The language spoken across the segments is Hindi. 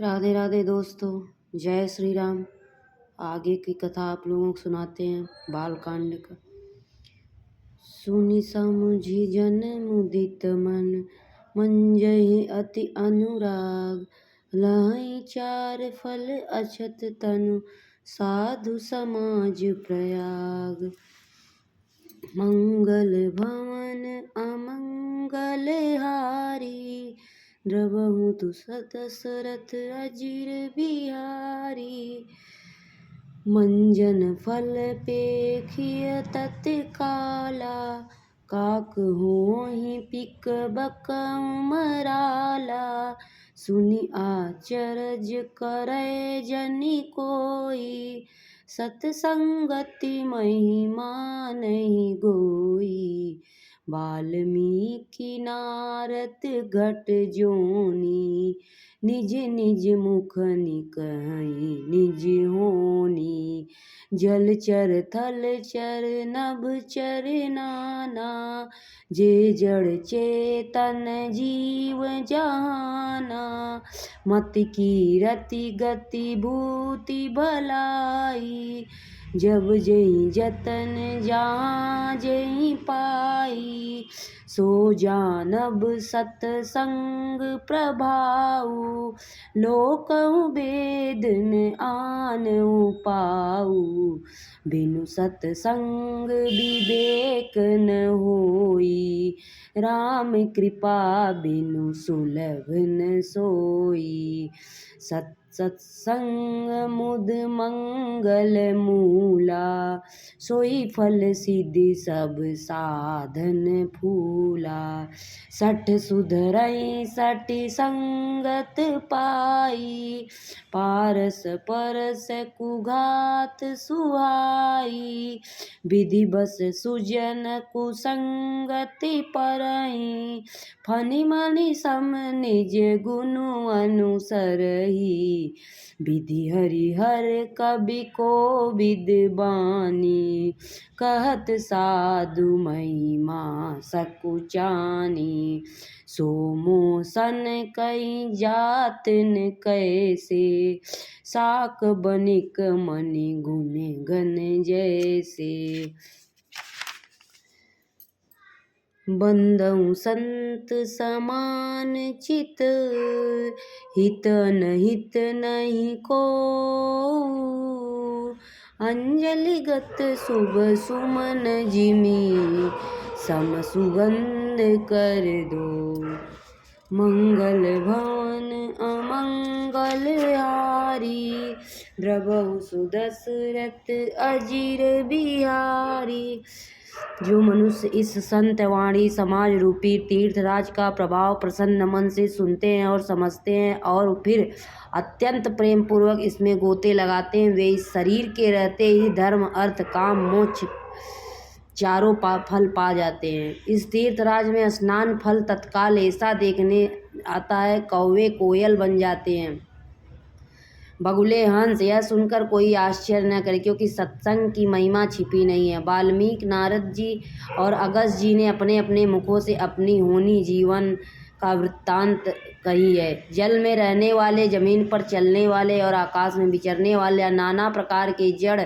राधे राधे दोस्तों, जय श्री राम। आगे की कथा आप लोगों को सुनाते हैं बालकांड का। सुनि समुझि जन मुदित मन, मंजहि अति अनुराग। लहै चार फल अछत तनु, साधु समाज प्रयाग। मंगल भवन अमंगल हारी, द्रवहु तु दशरथ अजिर बिहारी। मंजन फल पेखिय तत्काला, काक होहि पिक बकउ मराला। सुनि आचरज करै जनि कोई, सतसंगति महिमा नहीं गोई। वाल्मीकि नारद घट जोनी, निज निज मुख निकहै निज होनी। जलचर थलचर नभचर नाना, जे जड़ चेतन जीव जहाना। मति कीरति गति भूति भलाई, जब जहीं जतन जहाँ जहीं पाई। सो जानब सतसंग प्रभाऊ, लोकहु वेद न आनहु पाऊ। बिनु सतसंग विवेक न होई, राम कृपा बिनु सुलभ न सोई। सत्संग मुद मंगल मूला, सोई फल सिद्धि सब साधन फूला। सठ सुधरई सठि संगत पाई, पारस परस कुघात सुहाई। विधि बस सुजन कुसंगति परई, फनि मनि सम निज गुनु अनुसरही। विधि हरिहर कवि कोविद बानी, कहत साधु महिमा सकुचानी। सो मोसन कई जात न कैसे, साक बनिक मनि गुण गन जैसे। बंदउ संत समान चित, हित नहीं को। अंजलिगत शुभ सुमन जिमि, सम सुगंध कर दो। मंगल भवन अमंगल हारी, द्रवहु सु दशरथ अजिर बिहारी। जो मनुष्य इस संत वाणी समाज रूपी तीर्थराज का प्रभाव प्रसन्न मन से सुनते हैं और समझते हैं और फिर अत्यंत प्रेम पूर्वक इसमें गोते लगाते हैं, वे इस शरीर के रहते ही धर्म अर्थ काम मोक्ष चारों फल पा जाते हैं। इस तीर्थराज में स्नान फल तत्काल ऐसा देखने आता है, कौवे कोयल बन जाते हैं, बगुले हंस। यह सुनकर कोई आश्चर्य न करे, क्योंकि सत्संग की महिमा छिपी नहीं है। वाल्मीकि नारद जी और अगस्त्य जी ने अपने अपने मुखों से अपनी होनी जीवन का वृत्तांत कही है। जल में रहने वाले, जमीन पर चलने वाले और आकाश में विचरने वाले नाना प्रकार के जड़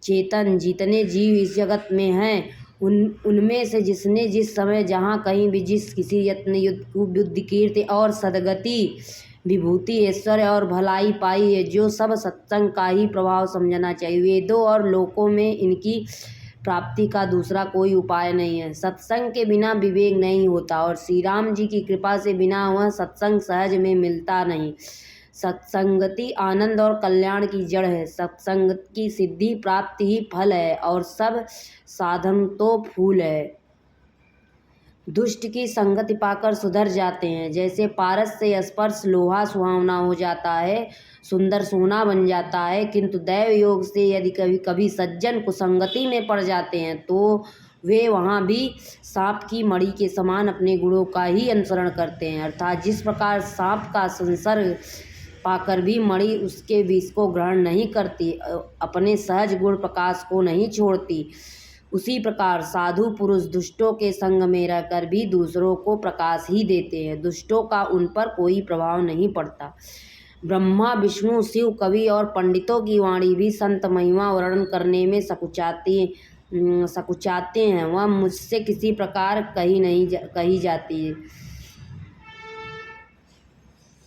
चेतन जितने जीव इस जगत में हैं, उनमें से जिसने जिस समय जहाँ कहीं भी जिस किसी यत्न युद्ध बुद्धि कीर्ति और सद्गति विभूति ऐश्वर्य और भलाई पाई है, जो सब सत्संग का ही प्रभाव समझना चाहिए। वेदों और लोकों में इनकी प्राप्ति का दूसरा कोई उपाय नहीं है। सत्संग के बिना विवेक नहीं होता और श्री राम जी की कृपा से बिना वह सत्संग सहज में मिलता नहीं। सत्संगति आनंद और कल्याण की जड़ है। सत्संग की सिद्धि प्राप्ति ही फल है और सब साधन तो फूल है। दुष्ट की संगति पाकर सुधर जाते हैं, जैसे पारस से स्पर्श लोहा सुहावना हो जाता है, सुंदर सोना बन जाता है। किंतु दैव योग से यदि कभी कभी सज्जन कुसंगति में पड़ जाते हैं तो वे वहाँ भी सांप की मणि के समान अपने गुणों का ही अनुसरण करते हैं। अर्थात जिस प्रकार सांप का संसर्ग पाकर भी मणि उसके विष को ग्रहण नहीं करती, अपने सहज गुण प्रकाश को नहीं छोड़ती, उसी प्रकार साधु पुरुष दुष्टों के संग में रहकर भी दूसरों को प्रकाश ही देते हैं। दुष्टों का उन पर कोई प्रभाव नहीं पड़ता। ब्रह्मा विष्णु शिव कवि और पंडितों की वाणी भी संत महिमा वर्णन करने में सकुचाते हैं। वह मुझसे किसी प्रकार कही जाती है।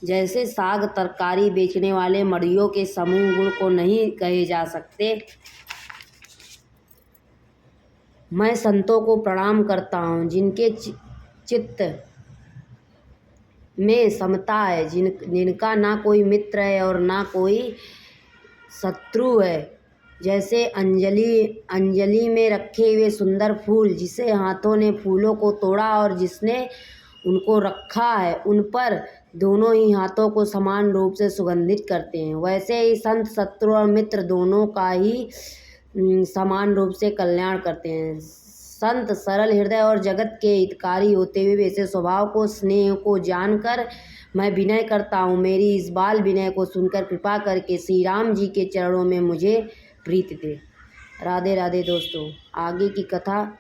जैसे साग तरकारी बेचने वाले मड़ियों के समूह गुण को नहीं कहे जा सकते। मैं संतों को प्रणाम करता हूँ जिनके चित्त में समता है, जिनका ना कोई मित्र है और ना कोई शत्रु है। जैसे अंजलि में रखे हुए सुंदर फूल, जिसे हाथों ने फूलों को तोड़ा और जिसने उनको रखा है, उन पर दोनों ही हाथों को समान रूप से सुगंधित करते हैं, वैसे ही संत शत्रु और मित्र दोनों का ही समान रूप से कल्याण करते हैं। संत सरल हृदय और जगत के हितकारी होते हुए वैसे स्वभाव को स्नेह को जानकर मैं विनय करता हूँ। मेरी इस बाल विनय को सुनकर कृपा करके श्री राम जी के चरणों में मुझे प्रीति दे। राधे राधे दोस्तों, आगे की कथा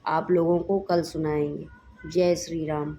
आप लोगों को कल सुनाएंगे। जय श्री राम।